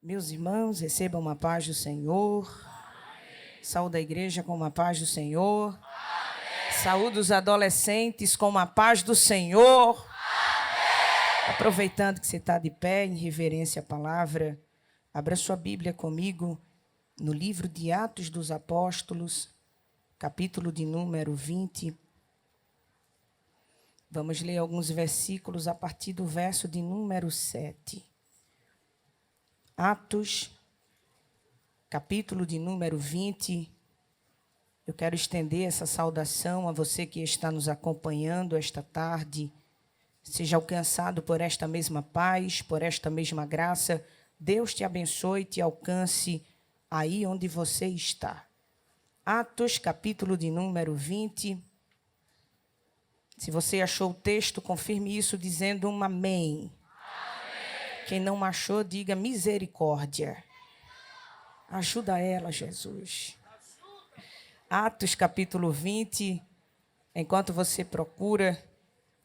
Meus irmãos, recebam a paz do Senhor. Saúde a igreja com a paz do Senhor. Saúde os adolescentes com a paz do Senhor. Aproveitando que você está de pé, em reverência à palavra, abra sua Bíblia comigo no livro de Atos dos Apóstolos, capítulo de número 20. Vamos ler alguns versículos a partir do verso de número 7. Atos, capítulo de número 20. Eu quero estender essa saudação a você que está nos acompanhando esta tarde. Seja alcançado por esta mesma paz, por esta mesma graça. Deus te abençoe e te alcance aí onde você está. Atos, capítulo de número 20. Se você achou o texto, confirme isso dizendo um amém. Quem não achou, diga misericórdia. Ajuda ela, Jesus. Atos, capítulo 20. Enquanto você procura,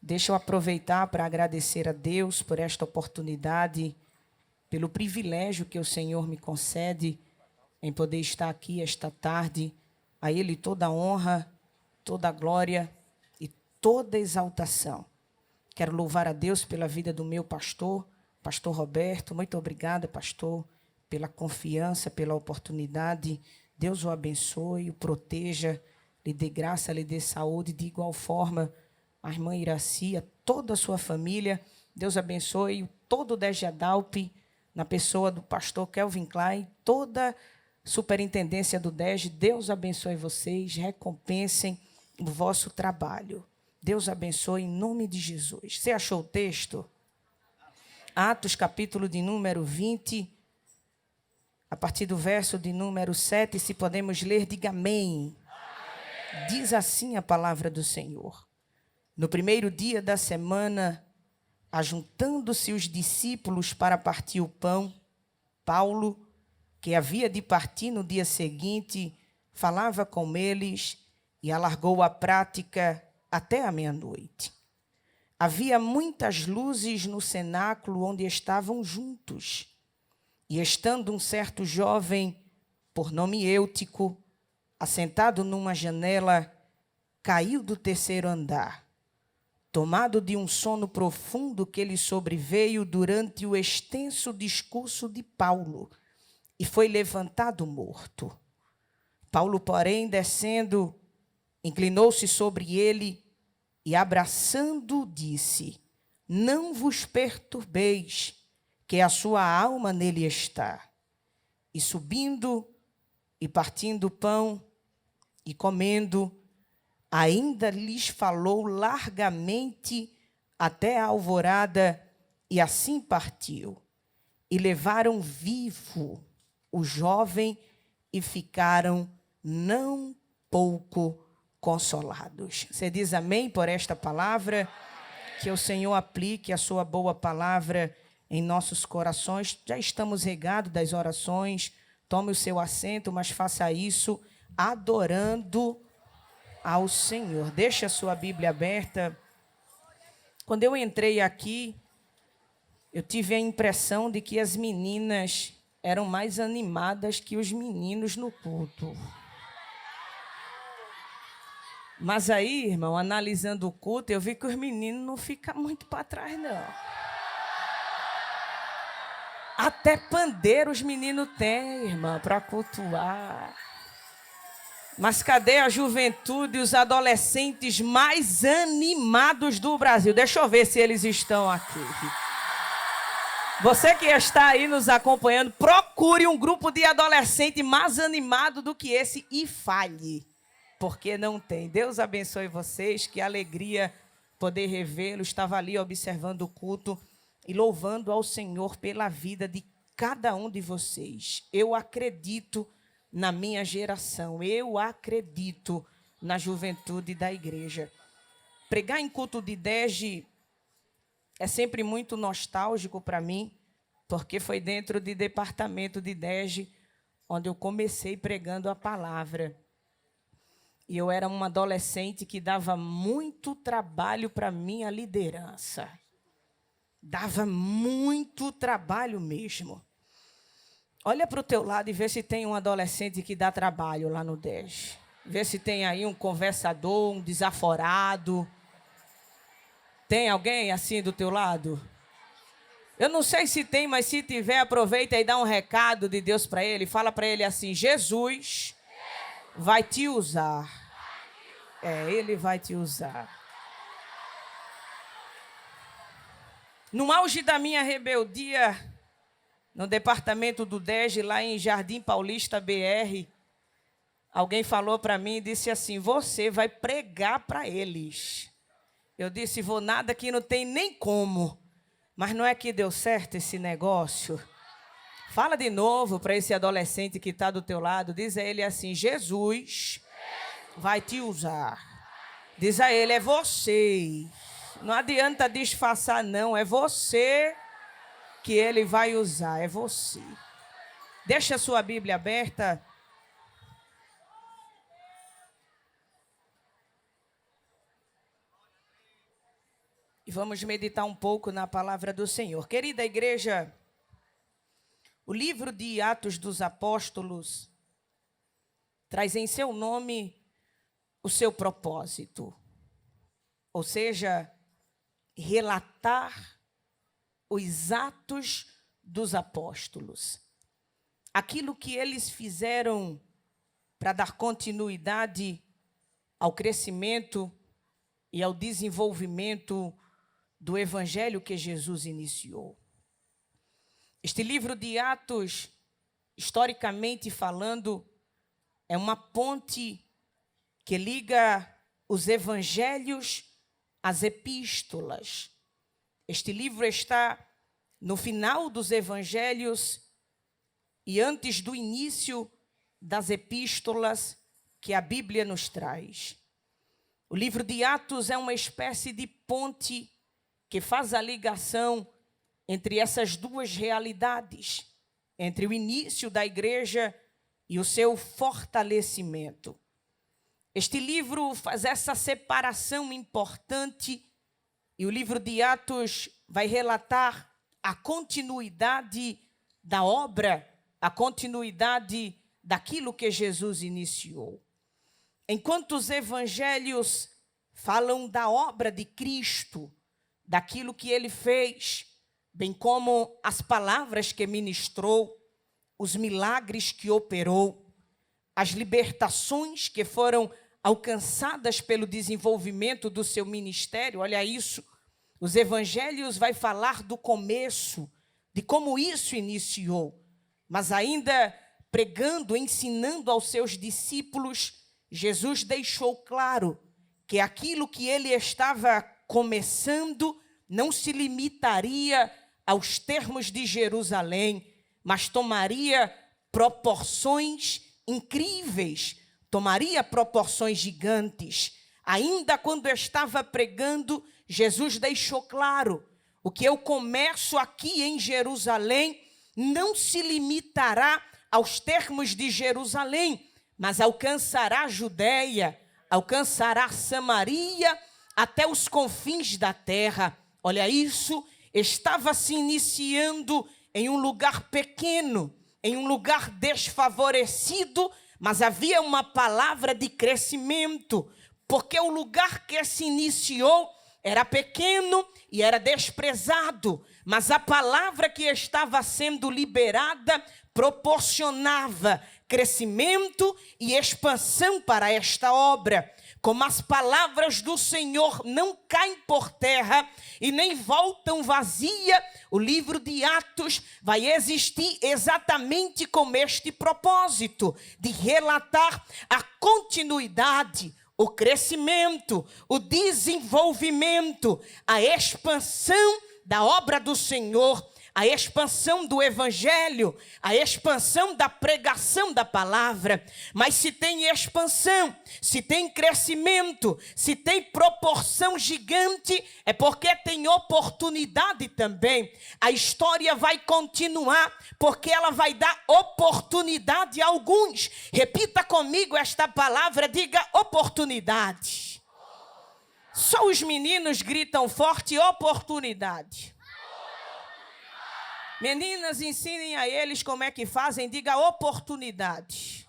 deixa eu aproveitar para agradecer a Deus por esta oportunidade, pelo privilégio que o Senhor me concede em poder estar aqui esta tarde. A Ele toda a honra, toda a glória e toda a exaltação. Quero louvar a Deus pela vida do meu pastor Roberto. Muito obrigada, pastor, pela confiança, pela oportunidade. Deus o abençoe, o proteja, lhe dê graça, lhe dê saúde. De igual forma, a irmã Iraci, a toda a sua família. Deus abençoe todo o DEG Adalp, na pessoa do pastor Kelvin Klein, toda a superintendência do DEG. Deus abençoe vocês, recompensem o vosso trabalho. Deus abençoe em nome de Jesus. Você achou o texto? Atos, capítulo de número 20, a partir do verso de número 7, se podemos ler, diga amém. Amém. Diz assim a palavra do Senhor. No primeiro dia da semana, ajuntando-se os discípulos para partir o pão, Paulo, que havia de partir no dia seguinte, falava com eles e alargou a prática até a meia-noite. Havia muitas luzes no cenáculo onde estavam juntos. E estando um certo jovem, por nome Eutico, assentado numa janela, caiu do terceiro andar, tomado de um sono profundo que lhe sobreveio durante o extenso discurso de Paulo, e foi levantado morto. Paulo, porém, descendo, inclinou-se sobre ele e, abraçando, disse: não vos perturbeis, que a sua alma nele está. E subindo e partindo o pão e comendo, ainda lhes falou largamente até a alvorada, e assim partiu. E levaram vivo o jovem e ficaram não pouco consolados. Você diz amém por esta palavra? Que o Senhor aplique a sua boa palavra em nossos corações. Já estamos regados das orações. Tome o seu assento, mas faça isso adorando ao Senhor. Deixe a sua Bíblia aberta. Quando eu entrei aqui, eu tive a impressão de que as meninas eram mais animadas que os meninos no culto. Mas aí, irmão, analisando o culto, eu vi que os meninos não ficam muito para trás, não. Até pandeiro os meninos têm, irmã, para cultuar. Mas cadê a juventude e os adolescentes mais animados do Brasil? Deixa eu ver se eles estão aqui. Você que está aí nos acompanhando, procure um grupo de adolescente mais animado do que esse e fale, porque não tem. Deus abençoe vocês, que alegria poder revê-lo. Estava ali observando o culto e louvando ao Senhor pela vida de cada um de vocês. Eu acredito na minha geração, eu acredito na juventude da igreja. Pregar em culto de DEG é sempre muito nostálgico para mim, porque foi dentro do departamento de DEG onde eu comecei pregando a palavra. E eu era uma adolescente que dava muito trabalho para minha liderança. Dava muito trabalho mesmo. Olha para o teu lado e vê se tem um adolescente que dá trabalho lá no DES. Vê se tem aí um conversador, um desaforado. Tem alguém assim do teu lado? Eu não sei se tem, mas se tiver, aproveita e dá um recado de Deus para ele. Fala para ele assim: Jesus vai te usar. Ele vai te usar. No auge da minha rebeldia, no departamento do DEG, lá em Jardim Paulista, BR, alguém falou para mim e disse assim: você vai pregar para eles. Eu disse: vou nada, que não tem nem como. Mas não é que deu certo esse negócio? Fala de novo para esse adolescente que está do teu lado. Diz a ele assim: Jesus vai te usar. Diz a ele: é você. Não adianta disfarçar, não. É você que ele vai usar. É você. Deixa a sua Bíblia aberta. E vamos meditar um pouco na palavra do Senhor. Querida igreja, o livro de Atos dos Apóstolos traz em seu nome o seu propósito. Ou seja, relatar os atos dos apóstolos. Aquilo que eles fizeram para dar continuidade ao crescimento e ao desenvolvimento do evangelho que Jesus iniciou. Este livro de Atos, historicamente falando, é uma ponte que liga os evangelhos às epístolas. Este livro está no final dos evangelhos e antes do início das epístolas que a Bíblia nos traz. O livro de Atos é uma espécie de ponte que faz a ligação entre essas duas realidades, entre o início da igreja e o seu fortalecimento. Este livro faz essa separação importante e o livro de Atos vai relatar a continuidade da obra, a continuidade daquilo que Jesus iniciou. Enquanto os evangelhos falam da obra de Cristo, daquilo que ele fez, bem como as palavras que ministrou, os milagres que operou, as libertações que foram alcançadas pelo desenvolvimento do seu ministério. Olha isso, os evangelhos vai falar do começo, de como isso iniciou, mas ainda pregando, ensinando aos seus discípulos, Jesus deixou claro que aquilo que ele estava começando não se limitaria aos termos de Jerusalém, mas tomaria proporções incríveis, tomaria proporções gigantes. Ainda quando estava pregando, Jesus deixou claro: o que eu começo aqui em Jerusalém não se limitará aos termos de Jerusalém, mas alcançará a Judeia, alcançará Samaria, até os confins da terra. Olha isso, estava se iniciando em um lugar pequeno, em um lugar desfavorecido, mas havia uma palavra de crescimento, porque o lugar que se iniciou era pequeno e era desprezado, mas a palavra que estava sendo liberada proporcionava crescimento e expansão para esta obra. Como as palavras do Senhor não caem por terra e nem voltam vazia, o livro de Atos vai existir exatamente com este propósito, de relatar a continuidade, o crescimento, o desenvolvimento, a expansão da obra do Senhor, a expansão do evangelho, a expansão da pregação da palavra. Mas se tem expansão, se tem crescimento, se tem proporção gigante, é porque tem oportunidade também. A história vai continuar, porque ela vai dar oportunidade a alguns. Repita comigo esta palavra, diga oportunidade. Só os meninos gritam forte: oportunidade. Meninas, ensinem a eles como é que fazem. Diga oportunidade.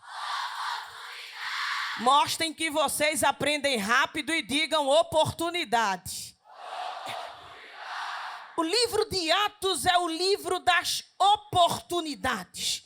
Mostrem que vocês aprendem rápido e digam oportunidade. O livro de Atos é o livro das oportunidades.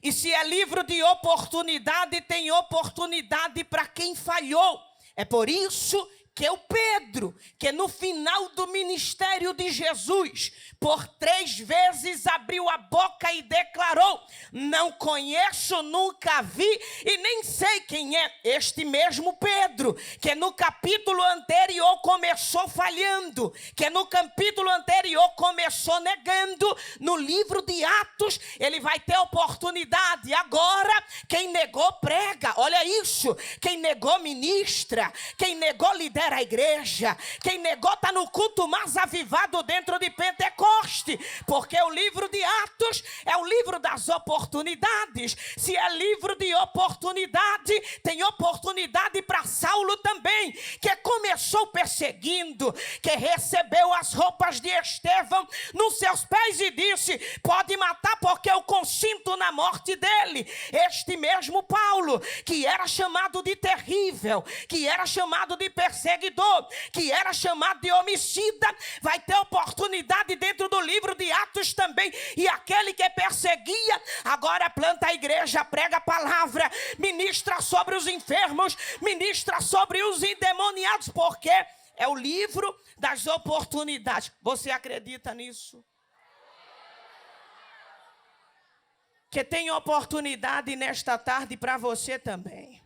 E se é livro de oportunidade, tem oportunidade para quem falhou. É por isso que o Pedro, que no final do ministério de Jesus, por 3 vezes abriu a boca e declarou: não conheço, nunca vi e nem sei quem é. Este mesmo Pedro, que no capítulo anterior começou falhando, que no capítulo anterior começou negando, no livro de Atos, ele vai ter oportunidade. Agora, quem negou prega, olha isso, quem negou ministra, quem negou lidera a igreja, quem negou está no culto mais avivado dentro de Pentecoste, porque o livro de Atos é o livro das oportunidades. Se é livro de oportunidade, tem oportunidade para Saulo também, que começou perseguindo, que recebeu as roupas de Estevão nos seus pés e disse: pode matar porque eu consinto na morte dele. Este mesmo Paulo, que era chamado de terrível, que era chamado de perseguidor, que era chamado de homicida, vai ter oportunidade dentro do livro de Atos também. E aquele que perseguia, agora planta a igreja, prega a palavra, ministra sobre os enfermos, ministra sobre os endemoniados, porque é o livro das oportunidades. Você acredita nisso? Que tem oportunidade nesta tarde para você também.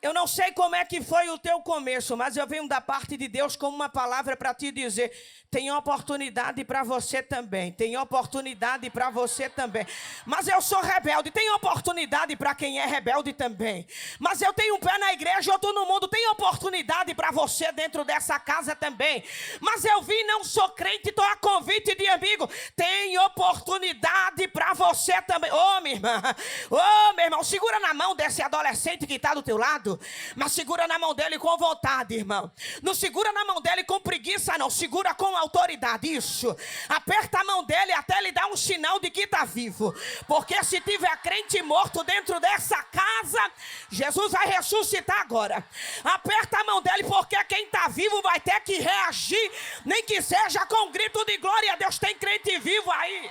Eu não sei como é que foi o teu começo, mas eu venho da parte de Deus com uma palavra para te dizer: tem oportunidade para você também, tem oportunidade para você também. Mas eu sou rebelde, tem oportunidade para quem é rebelde também. Mas eu tenho um pé na igreja, outro no mundo, tem oportunidade para você dentro dessa casa também. Mas eu vim, não sou crente, estou a convite de amigo, tem oportunidade para você também. Ô, minha irmã, ô, meu irmão, segura na mão desse adolescente que está do teu lado, mas segura na mão dele com vontade, irmão. Não segura na mão dele com preguiça, não. Segura com autoridade, isso. Aperta a mão dele até ele dar um sinal de que está vivo. Porque se tiver crente morto dentro dessa casa, Jesus vai ressuscitar agora. Aperta a mão dele, porque quem está vivo vai ter que reagir, nem que seja com um grito de glória a Deus. Tem crente vivo aí.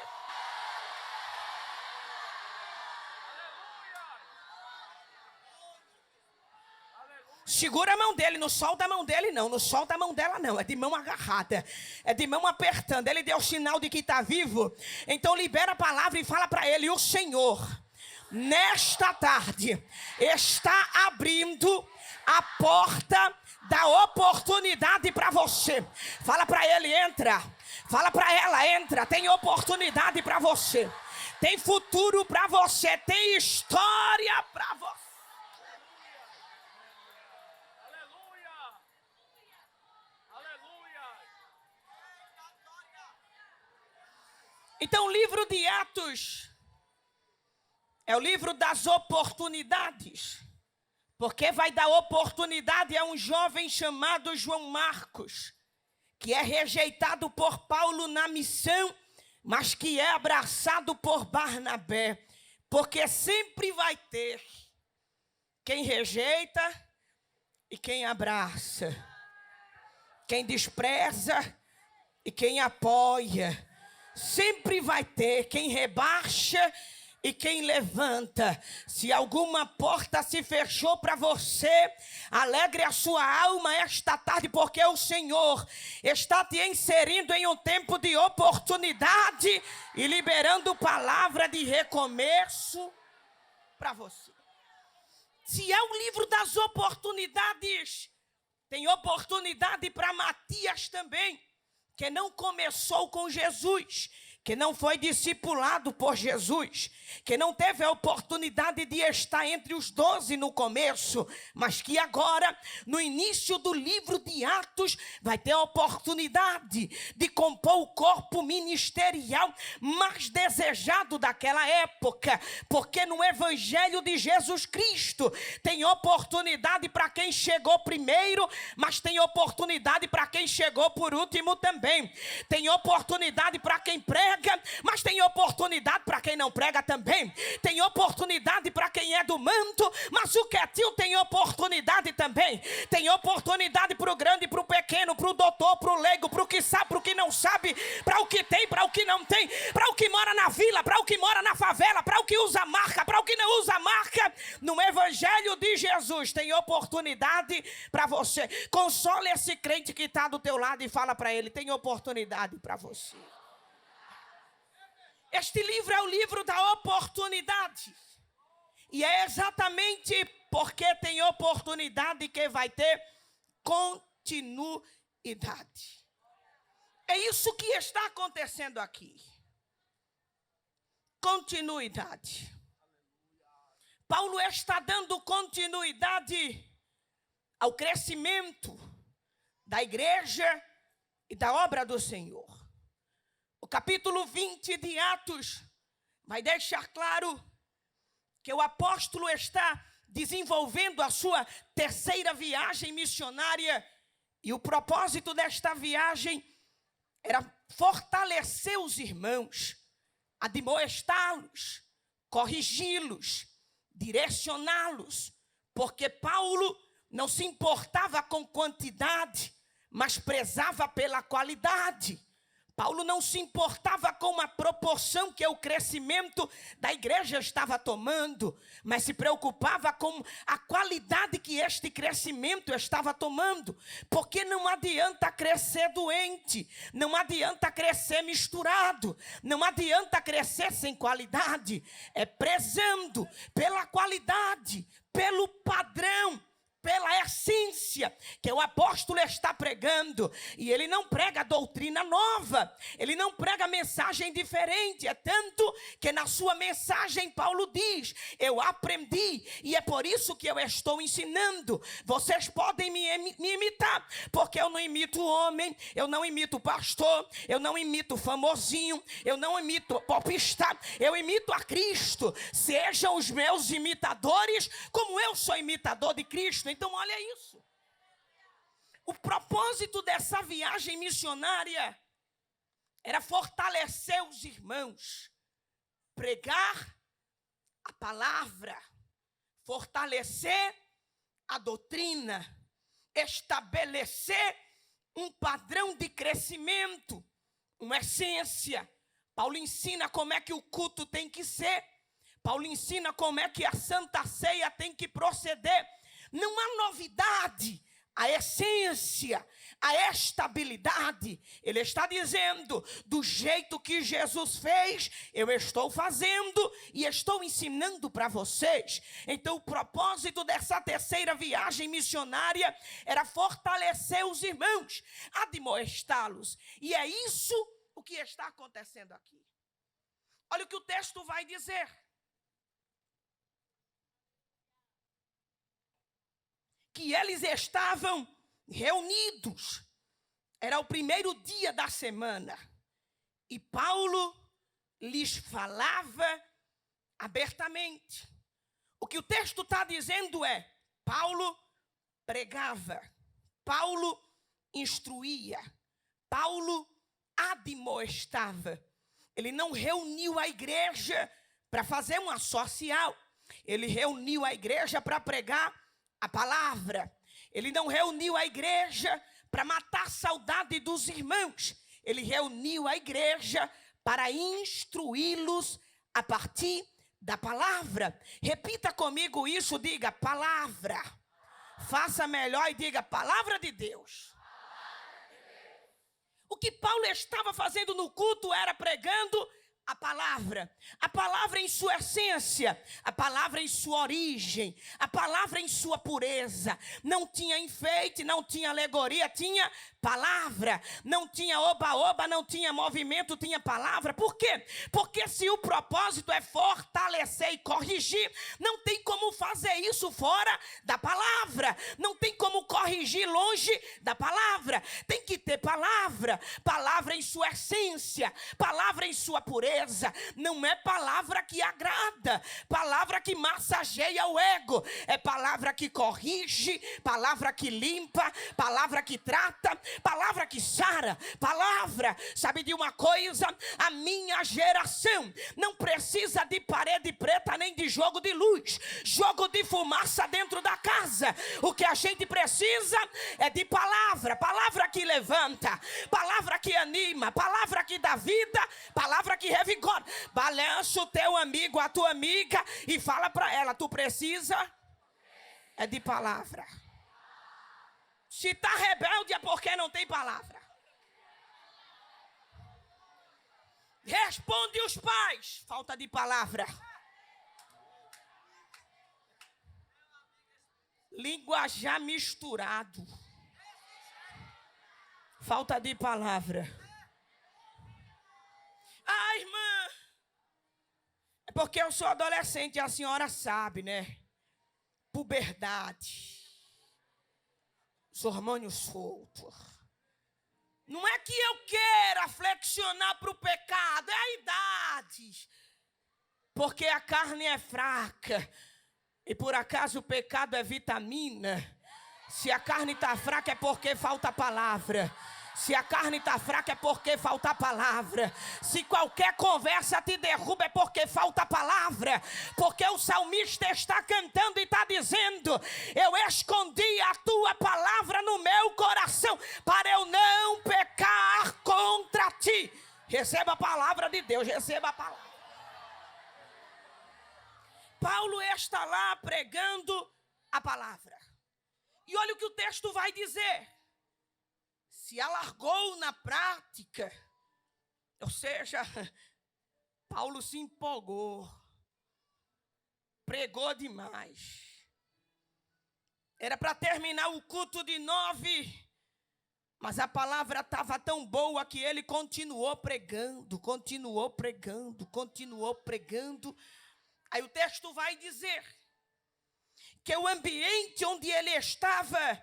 Segura a mão dele, não solta a mão dele não, não solta a mão dela não, é de mão agarrada, é de mão apertando. Ele deu sinal de que está vivo, então libera a palavra e fala para ele: o Senhor, nesta tarde, está abrindo a porta da oportunidade para você. Fala para ele: entra. Fala para ela: entra, tem oportunidade para você, tem futuro para você, tem história para você. Então, o livro de Atos é o livro das oportunidades, porque vai dar oportunidade a um jovem chamado João Marcos, que é rejeitado por Paulo na missão, mas que é abraçado por Barnabé, porque sempre vai ter quem rejeita e quem abraça, quem despreza e quem apoia. Sempre vai ter quem rebaixa e quem levanta. Se alguma porta se fechou para você, alegre a sua alma esta tarde, porque o Senhor está te inserindo em um tempo de oportunidade e liberando palavra de recomeço para você. Se é o livro das oportunidades, tem oportunidade para Matias também, que não começou com Jesus, que não foi discipulado por Jesus, que não teve a oportunidade de estar entre os 12 no começo, mas que agora, no início do livro de Atos, vai ter a oportunidade de compor o corpo ministerial mais desejado daquela época, porque no Evangelho de Jesus Cristo tem oportunidade para quem chegou primeiro, mas tem oportunidade para quem chegou por último também. Tem oportunidade para quem prega, mas tem oportunidade para quem não prega também. Tem oportunidade para quem é do manto, mas o quietinho tem oportunidade também. Tem oportunidade para o grande, para o pequeno, para o doutor, para o leigo, para o que sabe, para o que não sabe, para o que tem, para o que não tem, para o que mora na vila, para o que mora na favela, para o que usa marca, para o que não usa marca. No Evangelho de Jesus tem oportunidade para você. Console esse crente que está do teu lado e fala para ele: tem oportunidade para você. Este livro é o livro da oportunidade. E é exatamente porque tem oportunidade que vai ter continuidade. É isso que está acontecendo aqui. Continuidade. Paulo está dando continuidade ao crescimento da igreja e da obra do Senhor. O capítulo 20 de Atos vai deixar claro que o apóstolo está desenvolvendo a sua terceira viagem missionária, e o propósito desta viagem era fortalecer os irmãos, admoestá-los, corrigi-los, direcioná-los, porque Paulo não se importava com quantidade, mas prezava pela qualidade. Paulo não se importava com a proporção que o crescimento da igreja estava tomando, mas se preocupava com a qualidade que este crescimento estava tomando, porque não adianta crescer doente, não adianta crescer misturado, não adianta crescer sem qualidade, é prezando pela qualidade, pelo padrão, pela essência que o apóstolo está pregando. E ele não prega doutrina nova, ele não prega mensagem diferente. É tanto que na sua mensagem Paulo diz: eu aprendi e é por isso que eu estou ensinando. Vocês podem me imitar, porque eu não imito homem, eu não imito pastor, eu não imito famosinho, eu não imito popstar, eu imito a Cristo. Sejam os meus imitadores como eu sou imitador de Cristo. Então olha isso. O propósito dessa viagem missionária era fortalecer os irmãos, pregar a palavra, fortalecer a doutrina, estabelecer um padrão de crescimento, uma essência. Paulo ensina como é que o culto tem que ser. Paulo ensina como é que a Santa Ceia tem que proceder. Não há novidade, a essência, a estabilidade. Ele está dizendo: do jeito que Jesus fez, eu estou fazendo e estou ensinando para vocês. Então o propósito dessa terceira viagem missionária era fortalecer os irmãos, admoestá-los. E é isso o que está acontecendo aqui. Olha o que o texto vai dizer. Que eles estavam reunidos. Era o primeiro dia da semana. E Paulo lhes falava abertamente. O que o texto está dizendo é: Paulo pregava, Paulo instruía, Paulo admoestava. Ele não reuniu a igreja para fazer uma social. Ele reuniu a igreja para pregar a palavra. Ele não reuniu a igreja para matar a saudade dos irmãos. Ele reuniu a igreja para instruí-los a partir da palavra. Repita comigo isso, diga: palavra. Faça melhor e diga: palavra de Deus. O que Paulo estava fazendo no culto era pregando A palavra em sua essência, a palavra em sua origem, a palavra em sua pureza. Não tinha enfeite, não tinha alegoria, tinha palavra. Não tinha oba-oba, não tinha movimento, tinha palavra. Por quê? Porque se o propósito é fortalecer e corrigir, não tem como fazer isso fora da palavra. Não tem como corrigir longe da palavra. Tem que ter palavra. Palavra em sua essência, palavra em sua pureza. Não é palavra que agrada, palavra que massageia o ego, é palavra que corrige, palavra que limpa, palavra que trata, palavra que sara, palavra. Sabe de uma coisa? A minha geração não precisa de parede preta nem de jogo de luz, jogo de fumaça dentro da casa. O que a gente precisa é de palavra, palavra que levanta, palavra que anima, palavra que dá vida, palavra que revigora. Balança o teu amigo, a tua amiga e fala para ela, tu precisa é de palavra. Se está rebelde é porque não tem palavra. Responde os pais, falta de palavra. Linguajar misturado, falta de palavra. Ah, irmã, é porque eu sou adolescente e a senhora sabe, né? Puberdade, os hormônios soltos. Não é que eu queira flexionar para o pecado, é a idade. Porque a carne é fraca. E por acaso o pecado é vitamina. Se a carne está fraca é porque falta palavra. Se a carne está fraca é porque falta palavra. Se qualquer conversa te derruba é porque falta palavra. Porque o salmista está cantando e está dizendo: eu escondi a tua palavra no meu coração para eu não pecar contra ti. Receba a palavra de Deus, receba a palavra. Paulo está lá pregando a palavra. E olha o que o texto vai dizer. Se alargou na prática, ou seja, Paulo se empolgou, pregou demais. Era para terminar o culto de 9, mas a palavra estava tão boa que ele continuou pregando. Aí o texto vai dizer que o ambiente onde ele estava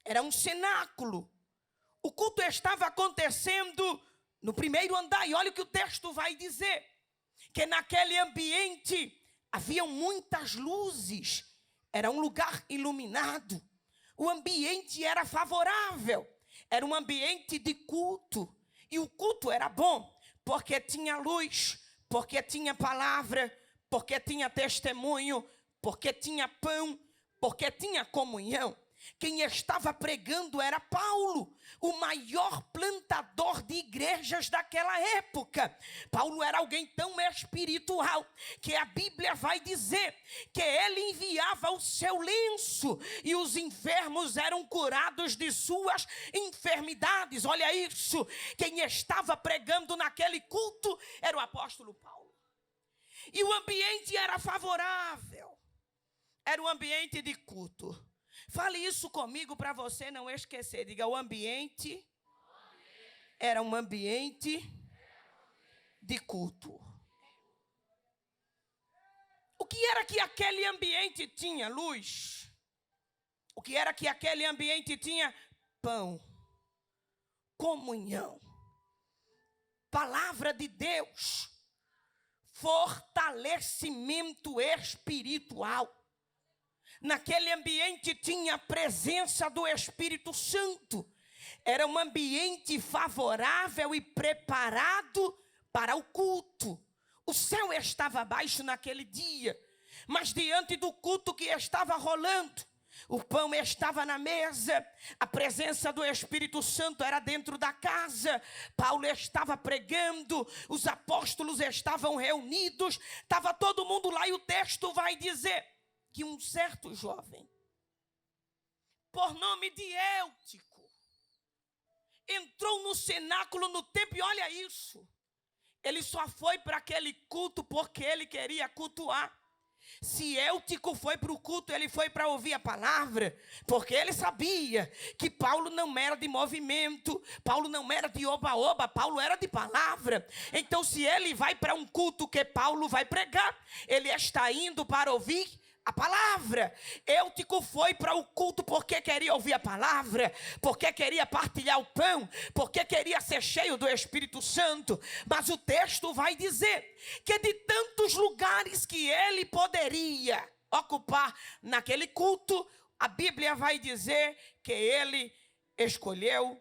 era um cenáculo. O culto estava acontecendo no primeiro andar. E olha o que o texto vai dizer. Que naquele ambiente haviam muitas luzes. Era um lugar iluminado. O ambiente era favorável. Era um ambiente de culto. E o culto era bom. Porque tinha luz. Porque tinha palavra. Porque tinha testemunho. Porque tinha pão. Porque tinha comunhão. Quem estava pregando era Paulo, o maior plantador de igrejas daquela época. Paulo era alguém tão espiritual que a Bíblia vai dizer que ele enviava o seu lenço e os enfermos eram curados de suas enfermidades. Olha isso, quem estava pregando naquele culto era o apóstolo Paulo. E o ambiente era favorável, era um ambiente de culto. Fale isso comigo para você não esquecer. Diga, o ambiente era um ambiente de culto. O que era que aquele ambiente tinha? Luz. O que era que aquele ambiente tinha? Pão. Comunhão. Palavra de Deus. Fortalecimento espiritual. Naquele ambiente tinha a presença do Espírito Santo. Era um ambiente favorável e preparado para o culto. O céu estava baixo naquele dia, mas diante do culto que estava rolando, o pão estava na mesa, a presença do Espírito Santo era dentro da casa. Paulo estava pregando, os apóstolos estavam reunidos, estava todo mundo lá e o texto vai dizer que um certo jovem, por nome de Eutico, entrou no cenáculo no templo, e olha isso, Ele só foi para aquele culto porque ele queria cultuar. Se Eutico foi para o culto, ele foi para ouvir a palavra, porque ele sabia que Paulo não era de movimento, Paulo não era de oba-oba, Paulo era de palavra. Então, se ele vai para um culto que Paulo vai pregar, ele está indo para ouvir a palavra. Eutico foi para o culto porque queria ouvir a palavra, porque queria partilhar o pão, porque queria ser cheio do Espírito Santo. Mas o texto vai dizer que de tantos lugares que ele poderia ocupar naquele culto, a Bíblia vai dizer que ele escolheu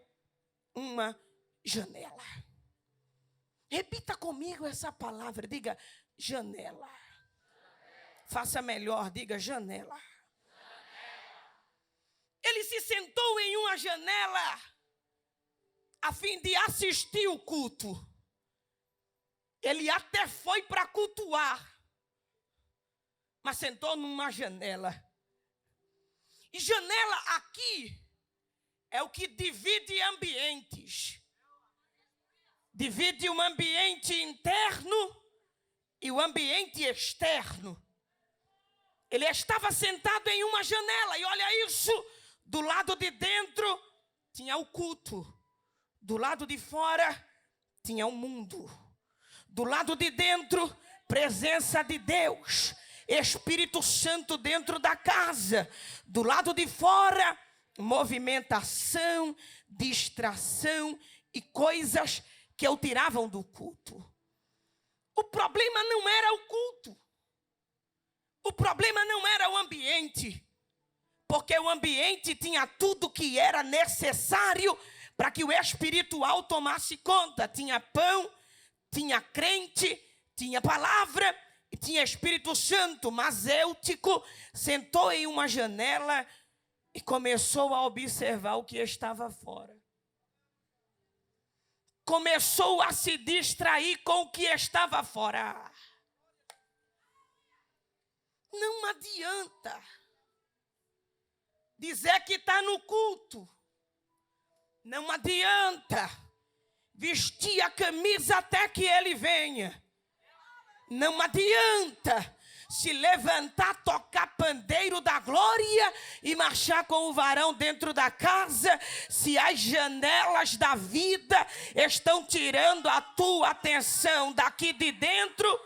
uma janela. Repita comigo essa palavra, diga janela. Faça melhor, diga janela. Ele se sentou em uma janela a fim de assistir o culto. Ele até foi para cultuar, mas sentou numa janela. E janela aqui é o que divide ambientes. Divide o ambiente interno e o ambiente externo. Ele estava sentado em uma janela e olha isso, do lado de dentro tinha o culto, do lado de fora tinha o mundo. Do lado de dentro, presença de Deus, Espírito Santo dentro da casa. Do lado de fora, movimentação, distração e coisas que o tiravam do culto. O problema não era o culto. O problema não era o ambiente, porque o ambiente tinha tudo que era necessário para que o espiritual tomasse conta. Tinha pão, tinha crente, tinha palavra e tinha Espírito Santo. Mas Eutico sentou em uma janela e começou a observar o que estava fora. Começou a se distrair com o que estava fora. Não adianta dizer que está no culto. Não adianta vestir a camisa até que ele venha. Não adianta se levantar, tocar pandeiro da glória e marchar com o varão dentro da casa, se as janelas da vida estão tirando a tua atenção daqui de dentro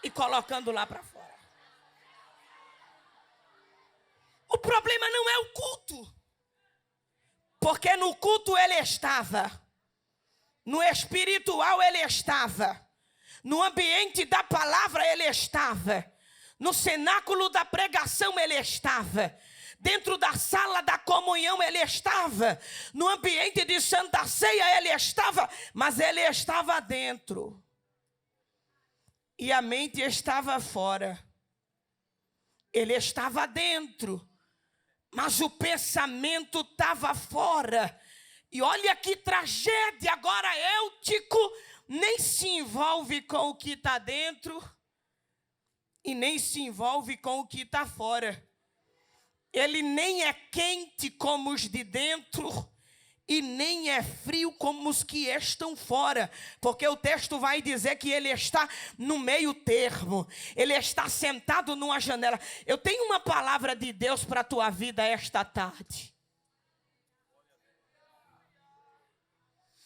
e colocando lá para fora. O problema não é o culto, porque no culto ele estava, no espiritual ele estava, no ambiente da palavra ele estava, no cenáculo da pregação ele estava, dentro da sala da comunhão ele estava, no ambiente de Santa Ceia ele estava, mas ele estava dentro e a mente estava fora. Ele estava dentro, mas o pensamento estava fora. E olha que tragédia. Agora Eutico nem se envolve com o que está dentro e nem se envolve com o que está fora. Ele nem é quente como os de dentro e nem é frio como os que estão fora, porque o texto vai dizer que ele está no meio termo, ele está sentado numa janela. Eu tenho uma palavra de Deus para a tua vida esta tarde.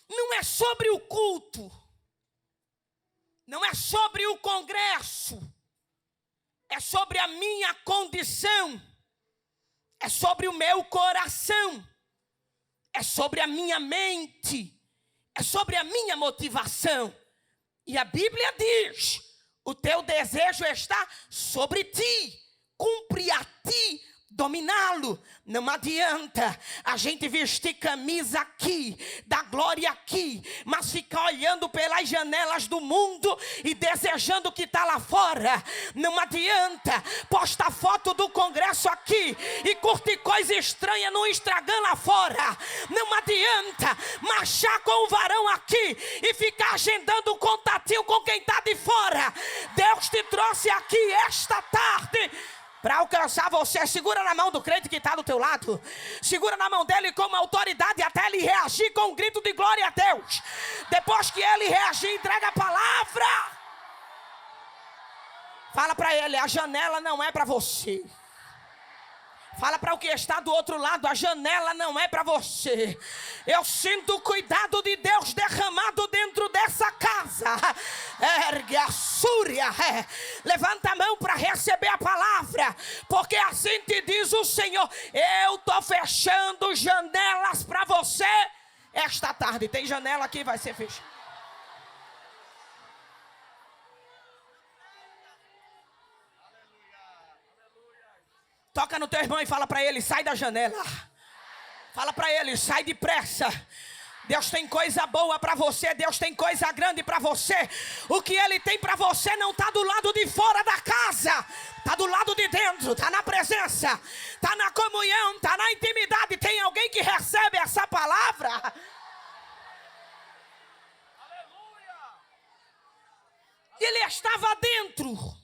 Não é sobre o culto, não é sobre o congresso, é sobre a minha condição, é sobre o meu coração. É sobre a minha mente, é sobre a minha motivação. E a Bíblia diz, o teu desejo está sobre ti, cumpre a ti dominá-lo. Não adianta a gente vestir camisa aqui, dar glória aqui, mas ficar olhando pelas janelas do mundo e desejando o que está lá fora. Não adianta postar foto do congresso aqui e curtir coisa estranha no Instagram lá fora. Não adianta marchar com o varão aqui e ficar agendando um contatinho com quem está de fora. Deus te trouxe aqui esta tarde para alcançar você. Segura na mão do crente que está do teu lado. Segura na mão dele com autoridade até ele reagir com um grito de glória a Deus. Depois que ele reagir, entrega a palavra. Fala para ele, a janela não é para você. Fala para o que está do outro lado, a janela não é para você. Eu sinto o cuidado de Deus derramado dentro dessa casa. Ergue a súria, levanta a mão para receber a palavra, porque assim te diz o Senhor: eu estou fechando janelas para você esta tarde. Tem janela aqui, vai ser fechada. Toca no teu irmão e fala para ele, sai da janela. Fala para ele, sai depressa. Deus tem coisa boa para você, Deus tem coisa grande para você. O que Ele tem para você não está do lado de fora da casa, está do lado de dentro, está na presença, está na comunhão, está na intimidade. Tem alguém que recebe essa palavra? Ele estava dentro,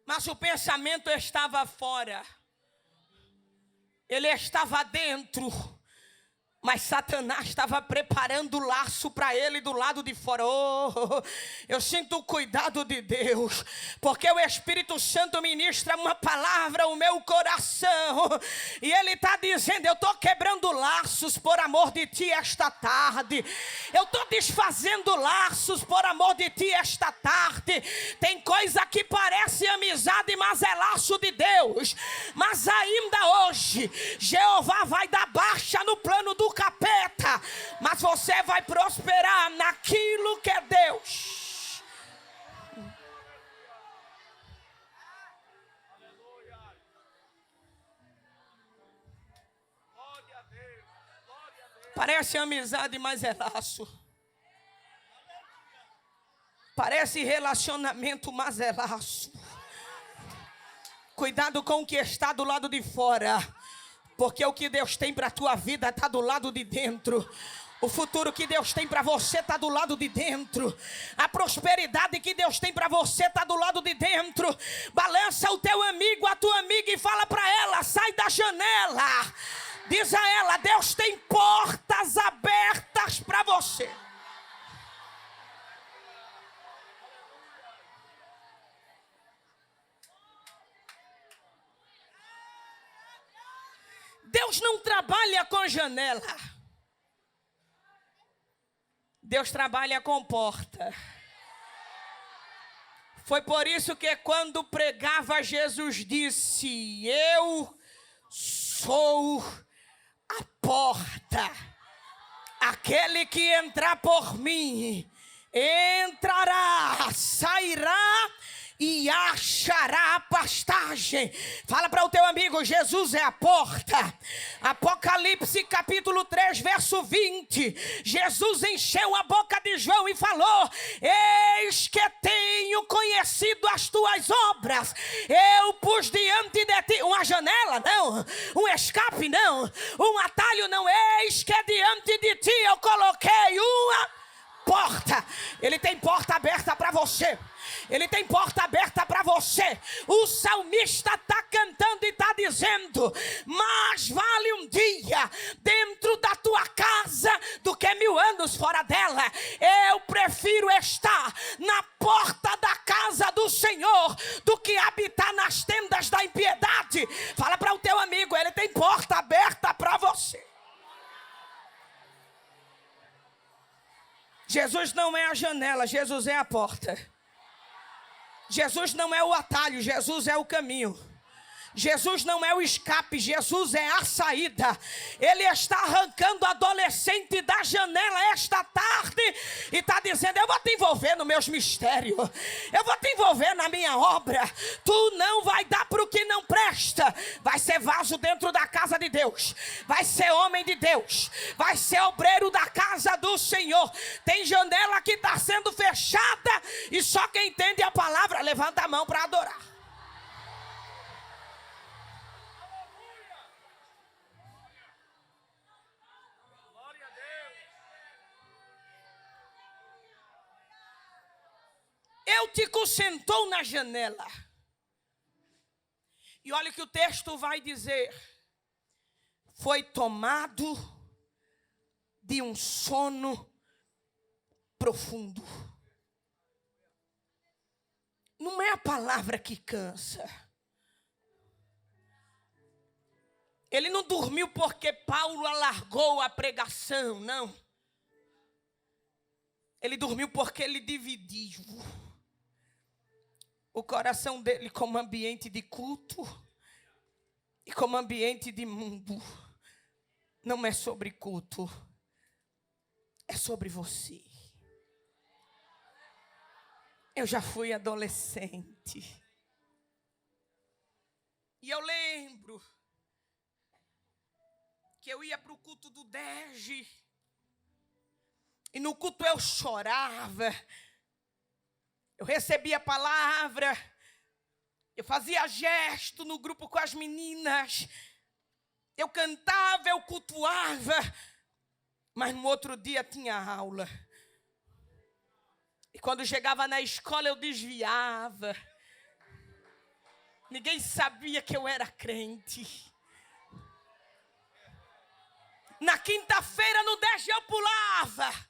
mas o pensamento estava fora. Ele estava dentro, mas Satanás estava preparando o laço para ele do lado de fora. Oh, eu sinto o cuidado de Deus, porque o Espírito Santo ministra uma palavra ao meu coração, e Ele está dizendo: eu estou quebrando laços por amor de ti esta tarde. Eu estou desfazendo laços por amor de ti esta tarde. Tem coisa que parece amizade, mas é laço de Deus. Mas ainda hoje, Jeová vai dar baixa no plano do capeta, mas você vai prosperar naquilo que é Deus. Parece amizade, mas é laço. Parece relacionamento, mas é laço. Cuidado com o que está do lado de fora, porque o que Deus tem para a tua vida está do lado de dentro. O futuro que Deus tem para você está do lado de dentro. A prosperidade que Deus tem para você está do lado de dentro. Balança o teu amigo, a tua amiga, e fala para ela: sai da janela. Diz a ela: Deus tem portas abertas para você. Deus não trabalha com janela. Deus trabalha com porta. Foi por isso que quando pregava, Jesus disse: eu sou a porta. Aquele que entrar por mim entrará, sairá e achará pastagem. Fala para o teu amigo: Jesus é a porta. Apocalipse capítulo 3, verso 20. Jesus encheu a boca de João e falou: eis que tenho conhecido as tuas obras. Eu pus diante de ti uma janela, não. Um escape, não. Um atalho, não. Eis que diante de ti eu coloquei uma porta. Ele tem porta aberta para você. Ele tem porta aberta para você. O salmista está cantando e está dizendo: mais vale um dia dentro da tua casa do que 1000 anos fora dela. Eu prefiro estar na porta da casa do Senhor do que habitar nas tendas da impiedade. Fala para o teu amigo: ele tem porta aberta para você. Jesus não é a janela, Jesus é a porta. Jesus não é o atalho, Jesus é o caminho. Jesus não é o escape, Jesus é a saída. Ele está arrancando a adolescente da janela esta tarde e está dizendo: eu vou te envolver nos meus mistérios, eu vou te envolver na minha obra. Tu não vai dar para o que não presta. Vai ser vaso dentro da casa de Deus, vai ser homem de Deus, vai ser obreiro da casa do Senhor. Tem janela que está sendo fechada e só quem entende a palavra levanta a mão para adorar. Eutico sentou na janela. E olha o que o texto vai dizer. Foi tomado de um sono profundo. Não é a palavra que cansa. Ele não dormiu porque Paulo alargou a pregação, não. Ele dormiu porque ele dividiu o coração dele como ambiente de culto e como ambiente de mundo. Não é sobre culto, é sobre você. Eu já fui adolescente. E eu lembro que eu ia para o culto do DEG. E no culto eu chorava. Eu recebia a palavra. Eu fazia gesto no grupo com as meninas. Eu cantava, eu cultuava. Mas no outro dia tinha aula. E quando chegava na escola eu desviava. Ninguém sabia que eu era crente. Na quinta-feira no 10 eu pulava.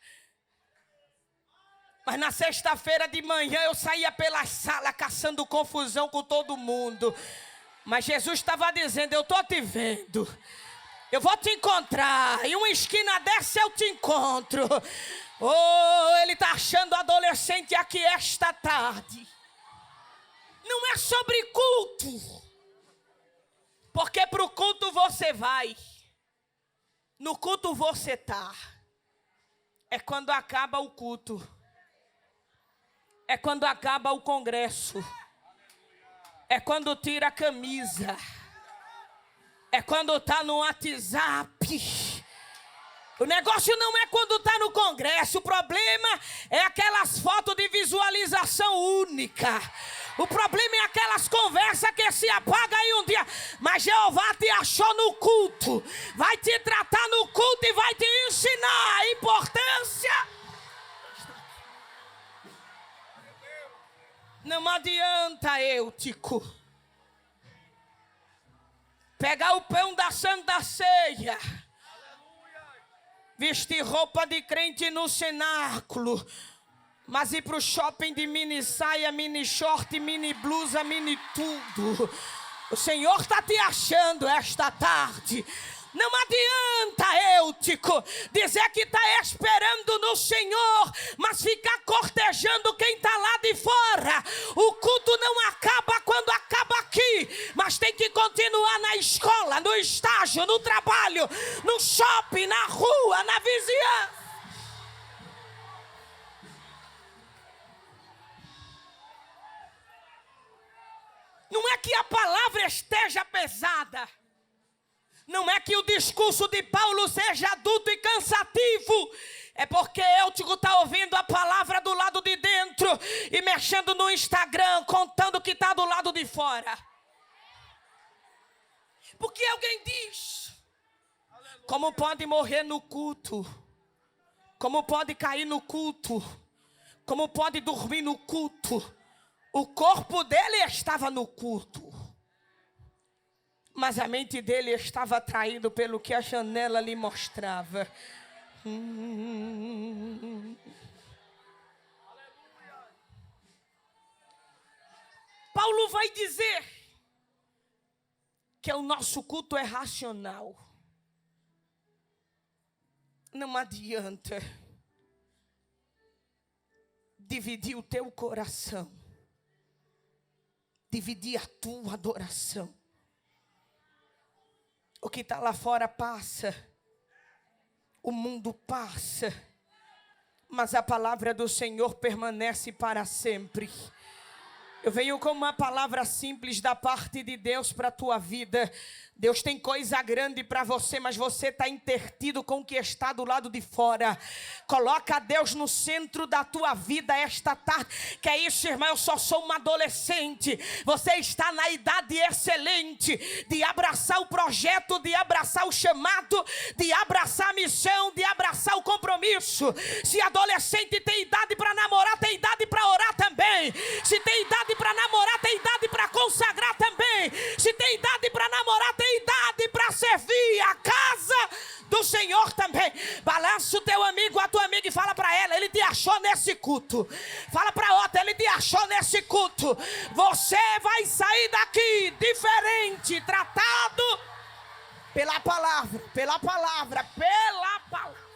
Mas na sexta-feira de manhã eu saía pela sala caçando confusão com todo mundo. Mas Jesus estava dizendo, eu estou te vendo. Eu vou te encontrar. Em uma esquina dessa eu te encontro. Oh, ele está achando adolescente aqui esta tarde. Não é sobre culto. Porque para o culto você vai. No culto você está. É quando acaba o culto. É quando acaba o congresso. É quando tira a camisa. É quando está no WhatsApp. O negócio não é quando está no congresso. O problema é aquelas fotos de visualização única. O problema é aquelas conversas que se apagam aí um dia. Mas Jeová te achou no culto. Vai te tratar no culto e vai te ensinar a importância. Não adianta, Eutico, pegar o pão da Santa Ceia, vestir roupa de crente no cenáculo, mas ir para o shopping de mini saia, mini short, mini blusa, mini tudo. O Senhor está te achando esta tarde. Não adianta, Eutico, dizer que está esperando no Senhor, mas ficar cortejando quem está lá de fora. O culto não acaba quando acaba aqui, mas tem que continuar na escola, no estágio, no trabalho, no shopping, na rua, na vizinhança. Não é que a palavra esteja pesada. Não é que o discurso de Paulo seja adulto e cansativo. É porque Eutico está ouvindo a palavra do lado de dentro e mexendo no Instagram, contando que está do lado de fora. Porque alguém diz, como pode morrer no culto? Como pode cair no culto? Como pode dormir no culto? O corpo dele estava no culto. Mas a mente dele estava atraído pelo que a janela lhe mostrava. Paulo vai dizer que o nosso culto é racional. Não adianta dividir o teu coração, dividir a tua adoração. O que está lá fora passa, o mundo passa, mas a palavra do Senhor permanece para sempre. Eu venho com uma palavra simples da parte de Deus para a tua vida. Deus tem coisa grande para você, mas você está intertido com o que está do lado de fora. Coloca Deus no centro da tua vida esta tarde. Que é isso, irmão? Eu só sou uma adolescente. Você está na idade excelente de abraçar o projeto, de abraçar o chamado, de abraçar a missão, de abraçar o compromisso. Se adolescente tem idade para namorar, tem idade para orar também. Se tem idade para namorar, tem idade para consagrar também. Se tem culto. Fala para outra, ele te achou nesse culto. Você vai sair daqui diferente, tratado pela palavra, pela palavra, pela palavra.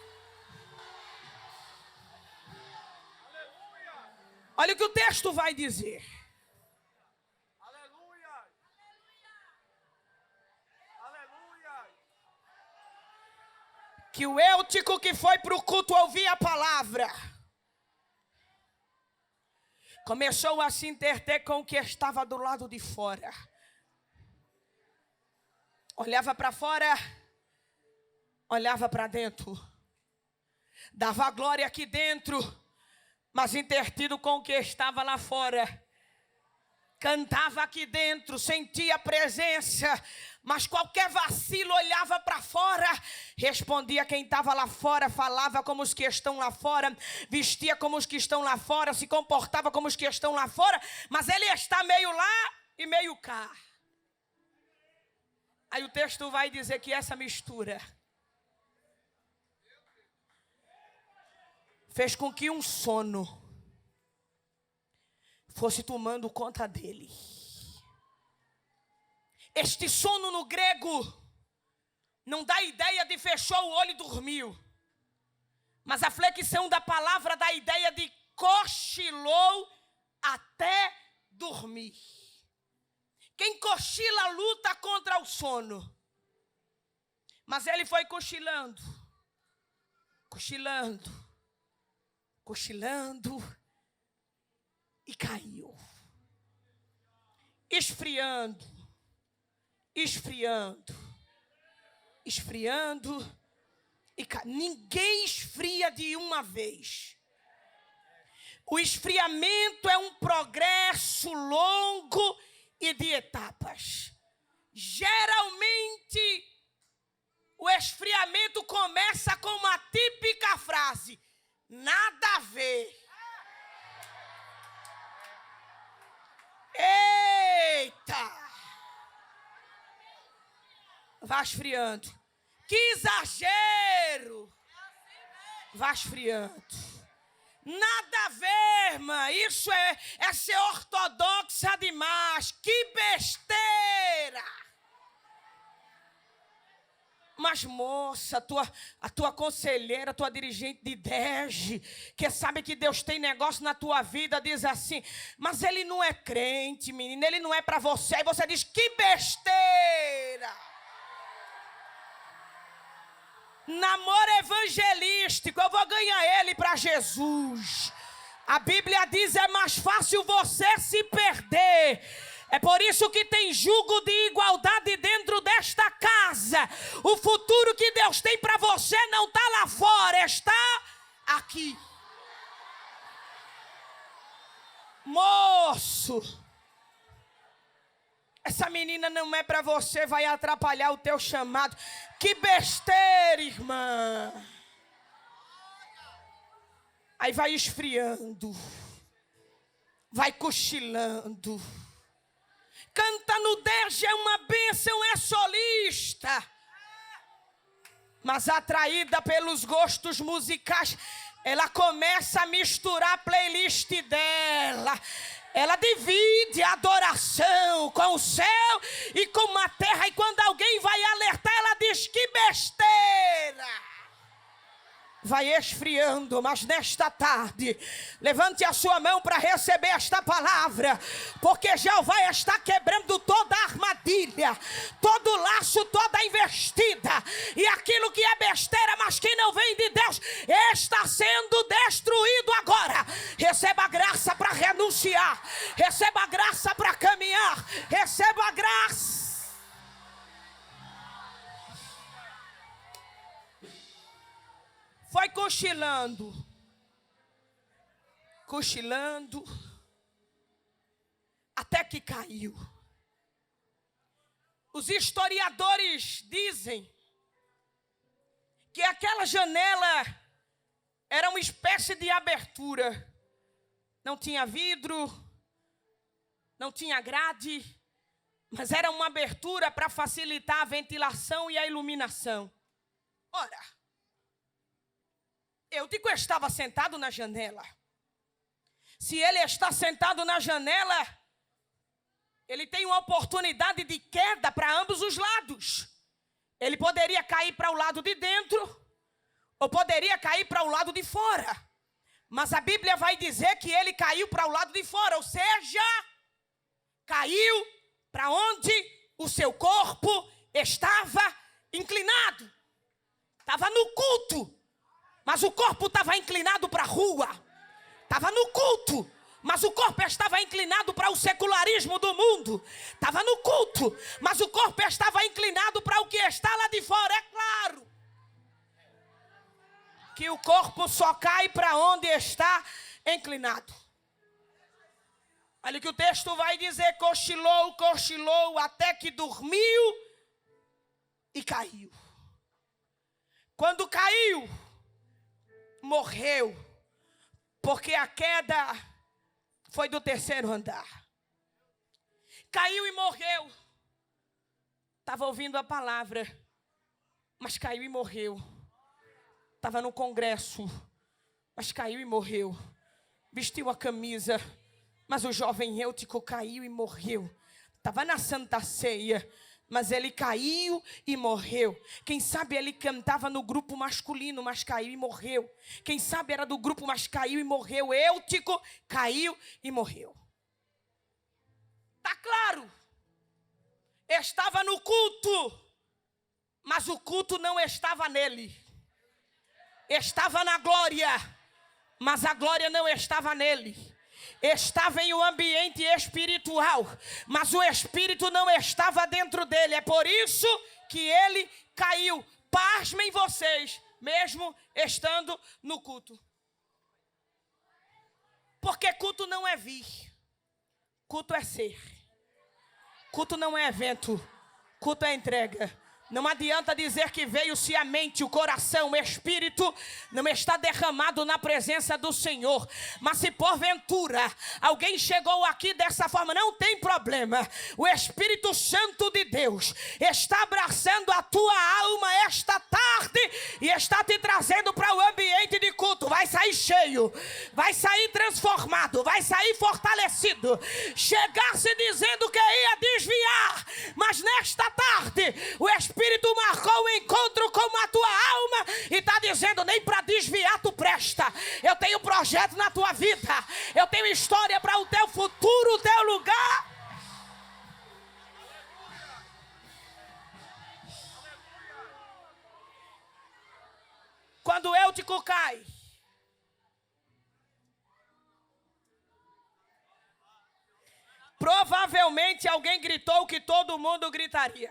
Olha o que o texto vai dizer. Aleluia. Aleluia. Que o Eutico que foi para o culto ouvir a palavra começou a se interter com o que estava do lado de fora. Olhava para fora, olhava para dentro. Dava glória aqui dentro, mas intertido com o que estava lá fora. Cantava aqui dentro, sentia a presença, mas qualquer vacilo olhava para fora, respondia quem estava lá fora, falava como os que estão lá fora, vestia como os que estão lá fora, se comportava como os que estão lá fora, mas ele está meio lá e meio cá. Aí o texto vai dizer que essa mistura fez com que um sono fosse tomando conta dele. Este sono no grego não dá ideia de fechou o olho e dormiu. Mas a flexão da palavra dá a ideia de cochilou até dormir. Quem cochila luta contra o sono. Mas ele foi cochilando, cochilando, cochilando e caiu. Esfriando, esfriando, esfriando e caiu. Ninguém esfria de uma vez. O esfriamento é um progresso longo e de etapas. Geralmente, o esfriamento começa com uma típica frase: nada a ver. Eita! Vai esfriando. Que exagero! Vai esfriando. Nada a ver, irmã. Isso é ser ortodoxa demais. Que besteira! Mas moça, a tua conselheira, a tua dirigente de DERJ, que sabe que Deus tem negócio na tua vida, diz assim: mas ele não é crente, menina, ele não é para você. Aí você diz: que besteira! Namoro evangelístico, eu vou ganhar ele para Jesus. A Bíblia diz: é mais fácil você se perder. É por isso que tem jugo de igualdade dentro desta casa. O futuro que Deus tem para você não está lá fora, está aqui. Moço, essa menina não é para você, vai atrapalhar o teu chamado. Que besteira, irmã. Aí vai esfriando, vai cochilando. Canta no DERJ é uma bênção, é solista. Mas atraída pelos gostos musicais, ela começa a misturar a playlist dela. Ela divide a adoração com o céu e com a terra. E quando alguém vai alertar, ela diz: que besteira. Vai esfriando, mas nesta tarde, levante a sua mão para receber esta palavra, porque Jeová está quebrando toda a armadilha, todo laço, toda a investida, e aquilo que é besteira, mas que não vem de Deus, está sendo destruído agora. Receba a graça para renunciar, receba a graça para caminhar, receba a graça. Foi cochilando, cochilando, até que caiu. Os historiadores dizem que aquela janela era uma espécie de abertura. Não tinha vidro, não tinha grade, mas era uma abertura para facilitar a ventilação e a iluminação. Ora, Eutico estava sentado na janela. Se ele está sentado na janela, ele tem uma oportunidade de queda para ambos os lados. Ele poderia cair para o lado de dentro, ou poderia cair para o lado de fora. Mas a Bíblia vai dizer que ele caiu para o lado de fora, ou seja, caiu para onde o seu corpo estava inclinado. Estava no culto, mas o corpo estava inclinado para a rua. Estava no culto, mas o corpo estava inclinado para o secularismo do mundo. Estava no culto, mas o corpo estava inclinado para o que está lá de fora. É claro que o corpo só cai para onde está inclinado. Olha o que o texto vai dizer: cochilou, cochilou, até que dormiu e caiu. Quando caiu, morreu, porque a queda foi do terceiro andar. Caiu e morreu. Estava ouvindo a palavra, mas caiu e morreu. Estava no congresso, mas caiu e morreu. Vestiu a camisa, mas o jovem Eutico caiu e morreu. Estava na Santa Ceia, mas ele caiu e morreu. Quem sabe ele cantava no grupo masculino, mas caiu e morreu. Quem sabe era do grupo, mas caiu e morreu. Eutico caiu e morreu. Está claro. Estava no culto, mas o culto não estava nele. Estava na glória, mas a glória não estava nele. Estava em um ambiente espiritual, mas o espírito não estava dentro dele. É por isso que ele caiu. Pasmem vocês, mesmo estando no culto. Porque culto não é vir, culto é ser. Culto não é evento, culto é entrega. Não adianta dizer que veio-se a mente, o coração, o espírito não está derramado na presença do Senhor. Mas se porventura alguém chegou aqui dessa forma, não tem problema. O Espírito Santo de Deus está abraçando a tua alma esta tarde e está te trazendo para o ambiente de culto. Vai sair cheio, vai sair transformado, vai sair fortalecido. Chegasse dizendo que ia desviar, mas nesta tarde o Espírito marcou o encontro com a tua alma e está dizendo: nem para desviar tu presta. Eu tenho projeto na tua vida, eu tenho história para o teu futuro, o teu lugar. Quando o Eutico cai, provavelmente alguém gritou que todo mundo gritaria.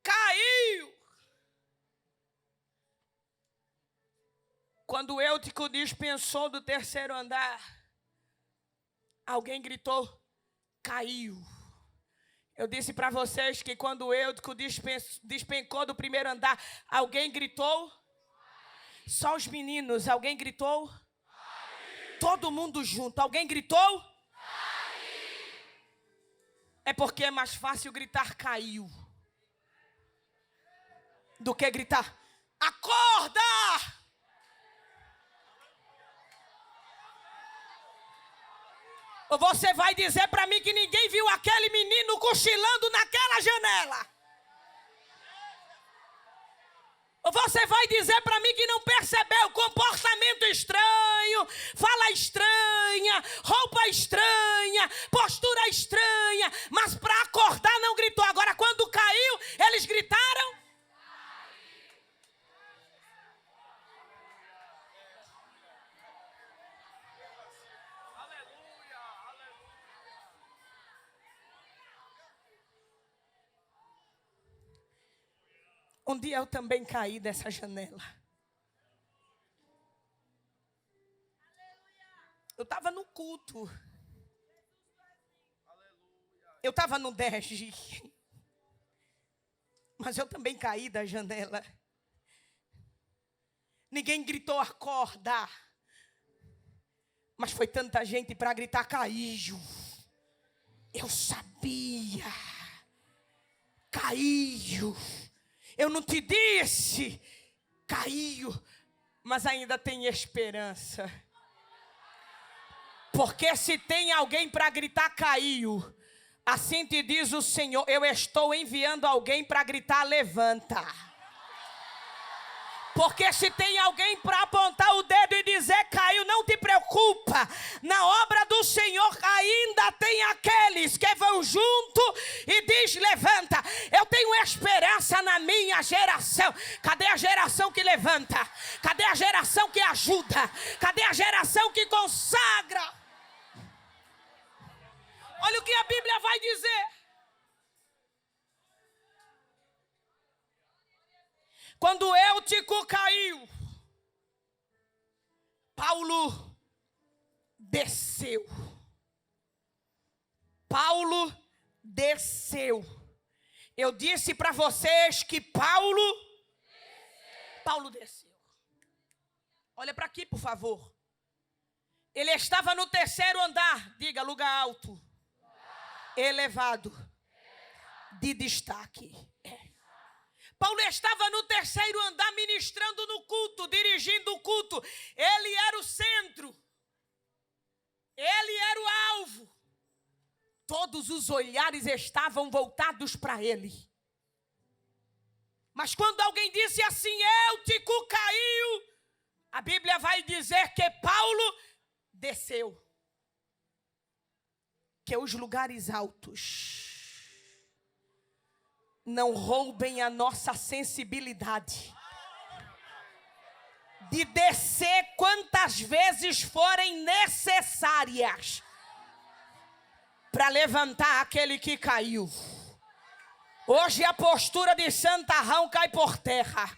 Caiu. Quando o Eutico dispensou do terceiro andar, alguém gritou: caiu. Eu disse para vocês que quando o Eutico despencou do primeiro andar, alguém gritou? Só os meninos, alguém gritou? Caiu. Todo mundo junto, alguém gritou? Caiu. É porque é mais fácil gritar caiu do que gritar acorda. Ou você vai dizer para mim que ninguém viu aquele menino cochilando naquela janela? Ou você vai dizer para mim que não percebeu comportamento estranho, fala estranha, roupa estranha, postura estranha, mas para acordar não gritou. Agora quando caiu, eles gritaram? Um dia eu também caí dessa janela. Eu estava no culto. Eu estava no 10. Mas eu também caí da janela. Ninguém gritou acorda. Mas foi tanta gente para gritar caiu. Eu sabia. Caiu. Eu não te disse, caiu, mas ainda tem esperança. Porque se tem alguém para gritar, caiu. Assim te diz o Senhor, eu estou enviando alguém para gritar, levanta. Porque se tem alguém para apontar o dedo e dizer, caiu, não te preocupa. Na obra do Senhor ainda tem aqueles que vão junto e diz, levanta. Eu tenho esperança na minha geração. Cadê a geração que levanta? Cadê a geração que ajuda? Cadê a geração que consagra? Olha o que a Bíblia vai dizer. Quando Eutico caiu, Paulo desceu. Paulo desceu. Eu disse para vocês que Paulo desceu. Olha para aqui, por favor. Ele estava no terceiro andar, diga, lugar alto, elevado, de destaque. Paulo estava no terceiro andar ministrando no culto, dirigindo o culto. Ele era o centro. Ele era o alvo. Todos os olhares estavam voltados para ele. Mas quando alguém disse assim, Eutico caiu, a Bíblia vai dizer que Paulo desceu. Que os lugares altos não roubem a nossa sensibilidade de descer quantas vezes forem necessárias para levantar aquele que caiu. Hoje a postura de santarrão cai por terra,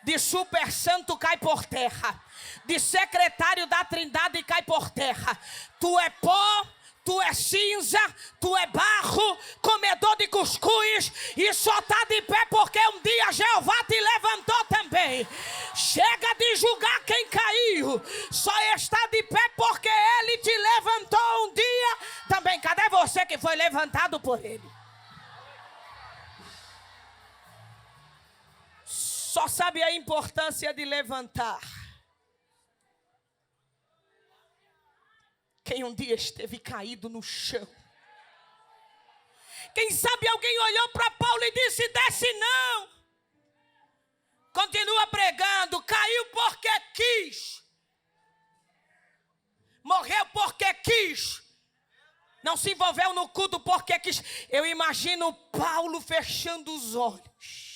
de super santo cai por terra, de secretário da Trindade cai por terra. Tu é pó, tu é cinza, tu é barro, comedor de cuscuz, e só está de pé porque um dia Jeová te levantou também. Chega de julgar quem caiu, só está de pé porque Ele te levantou um dia também. Cadê você que foi levantado por Ele? Só sabe a importância de levantar quem um dia esteve caído no chão. Quem sabe alguém olhou para Paulo e disse, desce não. Continua pregando, caiu porque quis. Morreu porque quis. Não se envolveu no culto porque quis. Eu imagino Paulo fechando os olhos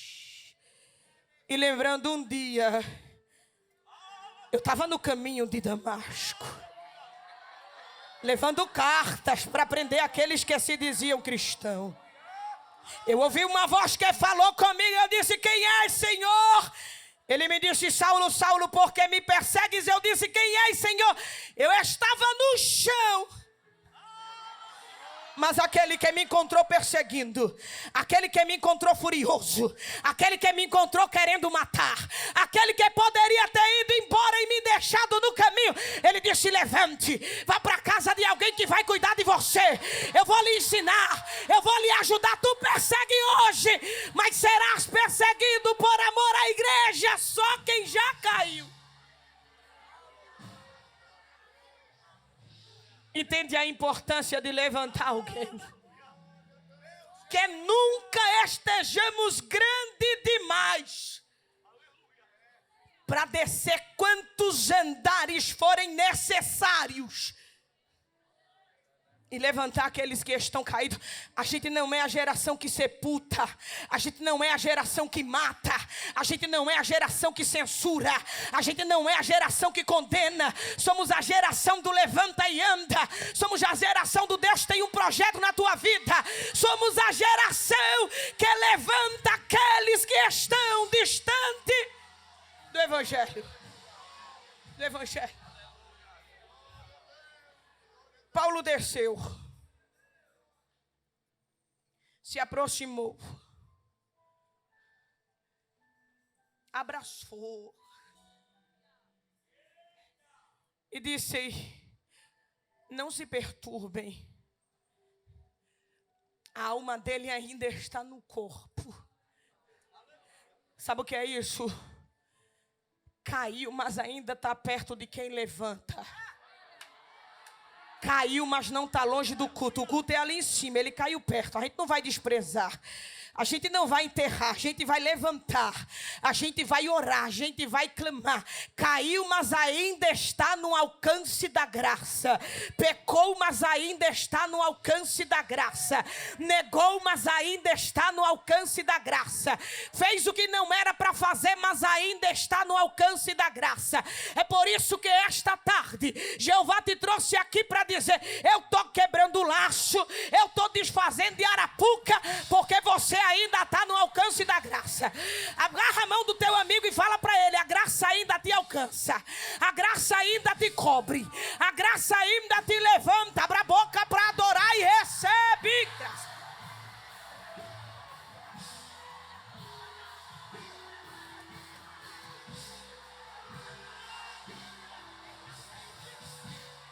e lembrando um dia, eu estava no caminho de Damasco, levando cartas para prender aqueles que se diziam cristãos. Eu ouvi uma voz que falou comigo, eu disse, quem és, Senhor? Ele me disse, Saulo, Saulo, por que me persegues? Eu disse, quem és, Senhor? Eu estava no chão. Mas aquele que me encontrou perseguindo, aquele que me encontrou furioso, aquele que me encontrou querendo matar, aquele que poderia ter ido embora e me deixado no caminho, ele disse, levante, vá para casa de alguém que vai cuidar de você. Eu vou lhe ensinar, eu vou lhe ajudar. Tu persegue hoje, mas serás perseguido por amor à igreja, só quem já caiu. Entende a importância de levantar alguém? Que nunca estejamos grande demais para descer quantos andares forem necessários e levantar aqueles que estão caídos. A gente não é a geração que sepulta, a gente não é a geração que mata, a gente não é a geração que censura, a gente não é a geração que condena. Somos a geração do levanta e anda, somos a geração do Deus tem um projeto na tua vida, somos a geração que levanta aqueles que estão distantes do Evangelho. Do Evangelho. Paulo desceu, se aproximou, abraçou e disse, não se perturbem, a alma dele ainda está no corpo. Sabe o que é isso? Caiu, mas ainda está perto de quem levanta. Caiu, mas não está longe do culto. O culto é ali em cima, ele caiu perto. A gente não vai desprezar. A gente não vai enterrar, a gente vai levantar, a gente vai orar, a gente vai clamar. Caiu, mas ainda está no alcance da graça. Pecou, mas ainda está no alcance da graça. Negou, mas ainda está no alcance da graça. Fez o que não era para fazer, mas ainda está no alcance da graça. É por isso que esta tarde, Jeová te trouxe aqui para dizer: eu estou quebrando o laço, eu estou desfazendo de arapuca, porque você ainda está no alcance da graça. Agarra a mão do teu amigo e fala para ele: a graça ainda te alcança, a graça ainda te cobre, a graça ainda te levanta. Abra a boca para adorar e recebe graça.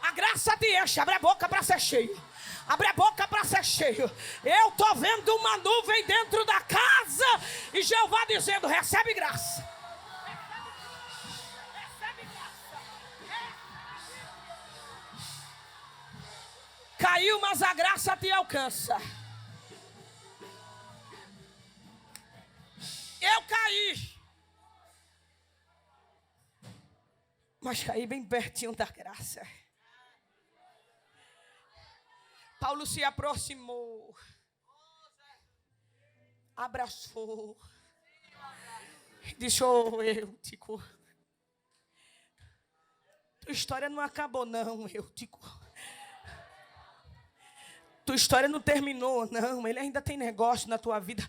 A graça te enche. Abre a boca para ser cheio. Abre a boca para ser cheio. Eu estou vendo uma nuvem dentro da casa. E Jeová dizendo: recebe graça. Recebe graça. Caiu, mas a graça te alcança. Eu caí, mas caí bem pertinho da graça. Paulo se aproximou, abraçou, disse: oh, Eutico, tua história não acabou não, Eutico. Tua história não terminou não, ele ainda tem negócio na tua vida.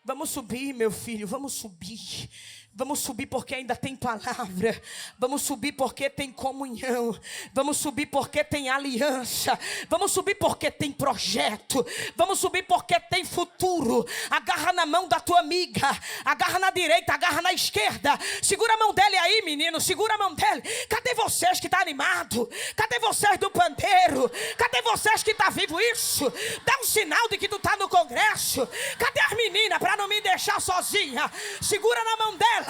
Vamos subir, meu filho, vamos subir. Vamos subir porque ainda tem palavra. Vamos subir porque tem comunhão. Vamos subir porque tem aliança. Vamos subir porque tem projeto. Vamos subir porque tem futuro. Agarra na mão da tua amiga. Agarra na direita, agarra na esquerda. Segura a mão dele aí, menino. Segura a mão dele. Cadê vocês que estão animados? Cadê vocês do pandeiro? Cadê vocês que estão vivos? Isso. Dá um sinal de que tu está no congresso. Cadê as meninas para não me deixar sozinha? Segura na mão dela.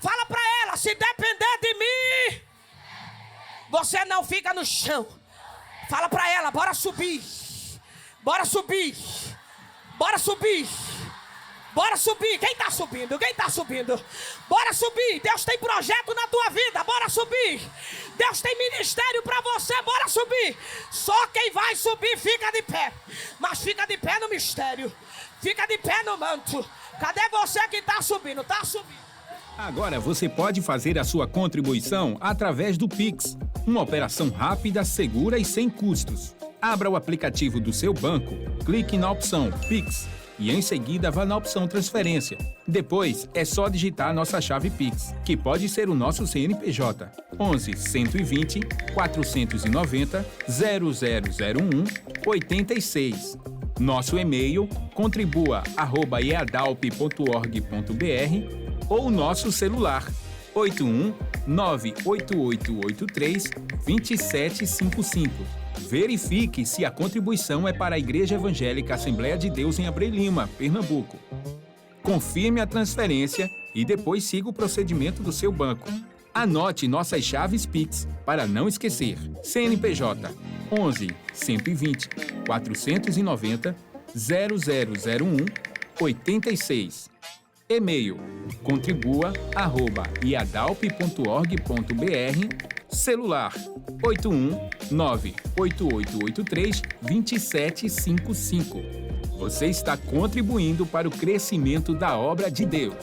Fala para ela: se depender de mim, você não fica no chão. Fala para ela: bora subir. Bora subir. Bora subir. Bora subir. Quem está subindo? Quem está subindo? Bora subir. Deus tem projeto na tua vida. Bora subir. Deus tem ministério para você. Bora subir. Só quem vai subir fica de pé. Mas fica de pé no mistério. Fica de pé no manto. Cadê você que está subindo? Está subindo. Agora você pode fazer a sua contribuição através do Pix. Uma operação rápida, segura e sem custos. Abra o aplicativo do seu banco, clique na opção Pix e em seguida vá na opção Transferência. Depois é só digitar nossa chave Pix, que pode ser o nosso CNPJ 11 120 490 0001 86. Nosso e-mail contribua@eadalp.org.br ou nosso celular 81 98883 2755. Verifique se a contribuição é para a Igreja Evangélica Assembleia de Deus em Abreu Lima, Pernambuco. Confirme a transferência e depois siga o procedimento do seu banco. Anote nossas chaves Pix para não esquecer. CNPJ 11 120 490 0001 86. E-mail contribua@iadalp.org.br. Celular 81 98883 2755. Você está contribuindo para o crescimento da obra de Deus.